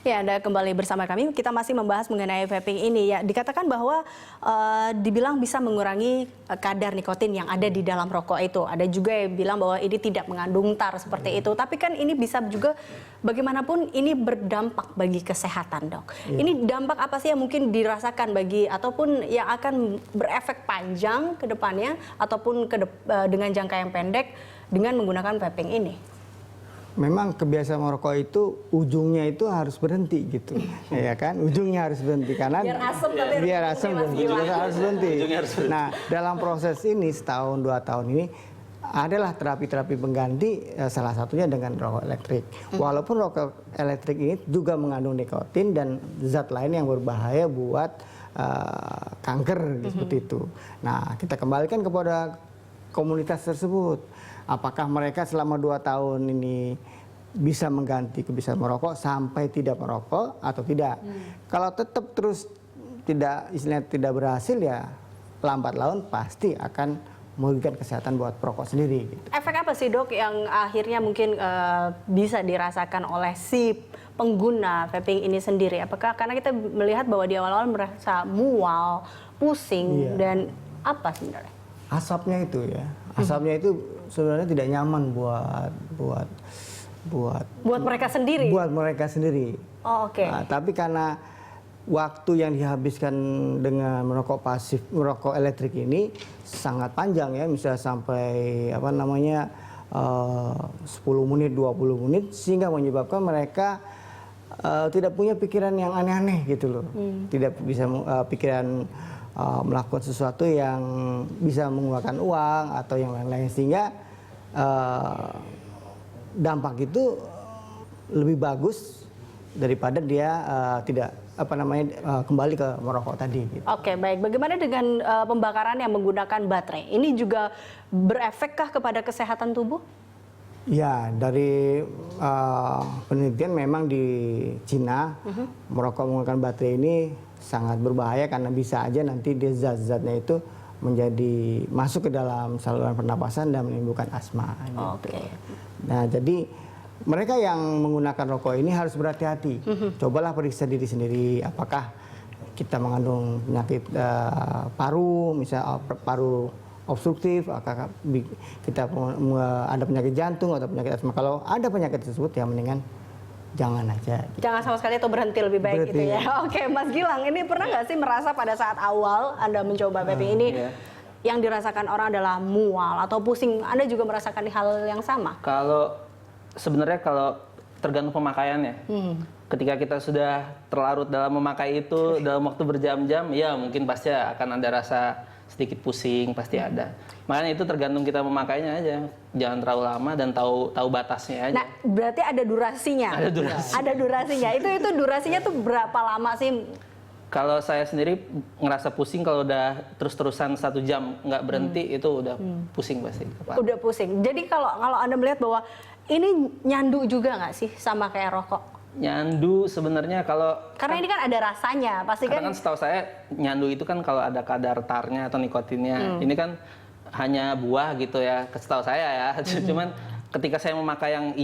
Ya, Anda kembali bersama kami. Kita masih membahas mengenai vaping ini. Ya, dikatakan bahwa dibilang bisa mengurangi kadar nikotin yang ada di dalam rokok itu. Ada juga yang bilang bahwa ini tidak mengandung tar seperti itu. Tapi kan ini bisa juga bagaimanapun ini berdampak bagi kesehatan, Dok. Ini dampak apa sih yang mungkin dirasakan bagi ataupun yang akan berefek panjang ke depannya ataupun dengan jangka yang pendek dengan menggunakan vaping ini? Memang kebiasaan merokok itu ujungnya itu harus berhenti gitu, ya kan? Ujungnya harus berhenti karena biar asam harus berhenti. Nah, dalam proses ini setahun 2 tahun ini adalah terapi-terapi pengganti, salah satunya dengan rokok elektrik. Walaupun rokok elektrik ini juga mengandung nikotin dan zat lain yang berbahaya buat kanker seperti itu. Nah, kita kembalikan kepada komunitas tersebut. Apakah mereka selama 2 tahun ini bisa mengganti kebiasaan merokok sampai tidak merokok atau tidak? Kalau tetap terus tidak berhasil, ya lambat laun pasti akan merugikan kesehatan buat perokok sendiri. Gitu. Efek apa sih, Dok, yang akhirnya mungkin bisa dirasakan oleh si pengguna vaping ini sendiri? Apakah karena kita melihat bahwa di awal-awal merasa mual, pusing, dan apa sebenarnya? Asapnya itu ya. Asapnya itu sebenarnya tidak nyaman buat mereka sendiri. Buat mereka sendiri. Oh, oke. Nah, tapi karena waktu yang dihabiskan dengan merokok pasif, merokok elektrik ini sangat panjang ya, misalnya sampai 10 menit, 20 menit, sehingga menyebabkan mereka tidak punya pikiran yang aneh-aneh gitu loh. Tidak bisa pikiran melakukan sesuatu yang bisa mengeluarkan uang atau yang lain-lain, sehingga dampak itu lebih bagus daripada dia tidak kembali ke merokok tadi. Gitu. Oke, baik. Bagaimana dengan pembakaran yang menggunakan baterai? Ini juga berefekkah kepada kesehatan tubuh? Ya, dari penelitian memang di Cina merokok menggunakan baterai ini sangat berbahaya karena bisa aja nanti dia zat-zatnya itu menjadi masuk ke dalam saluran pernapasan dan menimbulkan asma. Gitu. Nah, jadi mereka yang menggunakan rokok ini harus berhati-hati. Cobalah periksa diri sendiri, apakah kita mengandung penyakit paru, misalnya paru obstruktif, apakah kita ada penyakit jantung atau penyakit asma. Kalau ada penyakit tersebut, ya mendingan jangan aja. Jangan sama sekali atau berhenti lebih baik gitu ya. Oke, Mas Gilang, ini pernah nggak sih merasa pada saat awal Anda mencoba vaping ini yang dirasakan orang adalah mual atau pusing? Anda juga merasakan hal yang sama? Sebenarnya kalau tergantung pemakaiannya. Ketika kita sudah terlarut dalam memakai itu dalam waktu berjam-jam, ya mungkin pasti akan ada rasa sedikit pusing, pasti ada. Makanya itu tergantung kita memakainya aja. Jangan terlalu lama dan tahu batasnya aja. Nah, berarti ada durasinya. Ada durasinya. Itu durasinya tuh berapa lama sih? Kalau saya sendiri ngerasa pusing kalau udah terus-terusan 1 jam nggak berhenti, itu udah pusing pasti. Udah pusing. Jadi kalau Anda melihat bahwa ini nyandu juga nggak sih sama kayak rokok? Nyandu sebenarnya karena ini kan ada rasanya, pasti kan. Karena kan setahu saya nyandu itu kan kalau ada kadar tarnya atau nikotinnya. Ini kan hanya buah gitu ya, setahu saya ya. Cuman ketika saya memakai yang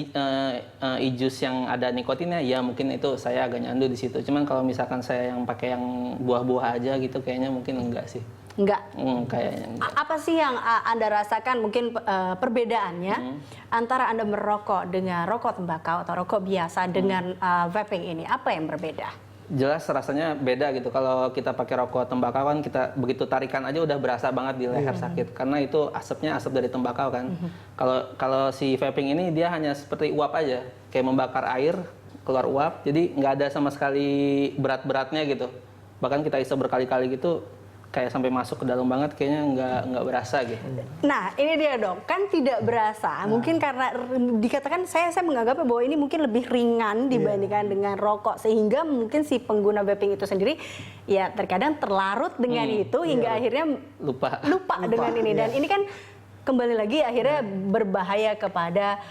e-juice yang ada nikotinnya, ya mungkin itu saya agak nyandu di situ. Cuman kalau misalkan saya yang pakai yang buah-buah aja gitu, kayaknya mungkin enggak sih. Enggak? Kayaknya enggak. Apa sih yang Anda rasakan mungkin perbedaannya antara Anda merokok dengan rokok tembakau atau rokok biasa dengan vaping ini? Apa yang berbeda? Jelas rasanya beda gitu. Kalau kita pakai rokok tembakau kan kita begitu tarikan aja udah berasa banget di leher sakit. Karena itu asapnya asap dari tembakau kan. Kalau si vaping ini dia hanya seperti uap aja. Kayak membakar air, keluar uap. Jadi nggak ada sama sekali berat-beratnya gitu. Bahkan kita isap berkali-kali gitu, kayak sampai masuk ke dalam banget, kayaknya nggak berasa gitu. Nah, ini dia dong, kan tidak berasa. Mungkin karena dikatakan saya menganggapnya bahwa ini mungkin lebih ringan dibandingkan dengan rokok, sehingga mungkin si pengguna vaping itu sendiri ya terkadang terlarut dengan itu hingga akhirnya lupa dengan ini. Dan ini kan kembali lagi akhirnya berbahaya kepada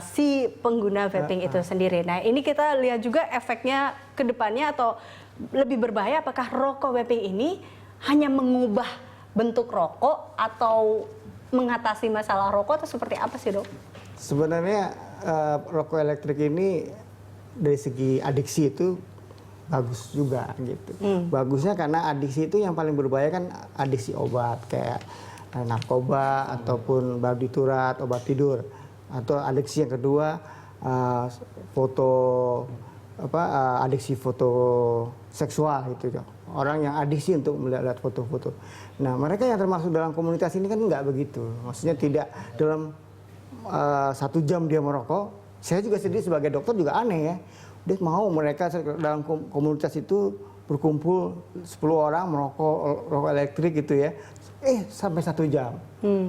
si pengguna vaping itu sendiri. Nah, ini kita lihat juga efeknya ke depannya atau lebih berbahaya, apakah rokok vaping ini hanya mengubah bentuk rokok atau mengatasi masalah rokok atau seperti apa sih, Dok? Sebenarnya rokok elektrik ini dari segi adiksi itu bagus juga gitu. Bagusnya karena adiksi itu yang paling berbahaya kan adiksi obat kayak narkoba ataupun barbiturat, obat tidur. Atau adiksi yang kedua foto adiksi foto seksual gitu. Orang yang adiksi untuk melihat foto-foto. Nah, mereka yang termasuk dalam komunitas ini kan nggak begitu. Maksudnya tidak dalam 1 jam dia merokok. Saya juga sendiri sebagai dokter juga aneh ya. Dia mau mereka dalam komunitas itu berkumpul 10 orang rokok elektrik gitu ya. Sampai 1 jam.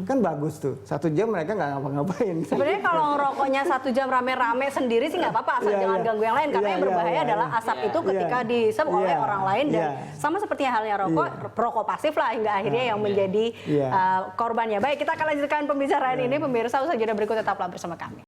Kan bagus tuh. 1 jam mereka nggak ngapa-ngapain. Sebenarnya kalau ngerokoknya 1 jam rame-rame sendiri sih nggak apa-apa, asal jangan ganggu yang lain. Karena yang berbahaya adalah asap itu ketika dihisap oleh orang lain. Dan sama seperti halnya rokok pasif lah hingga akhirnya yang menjadi korbannya. Baik, kita akan lanjutkan pembicaraan ini. Pemirsa, usaha jeda berikut tetaplah bersama kami.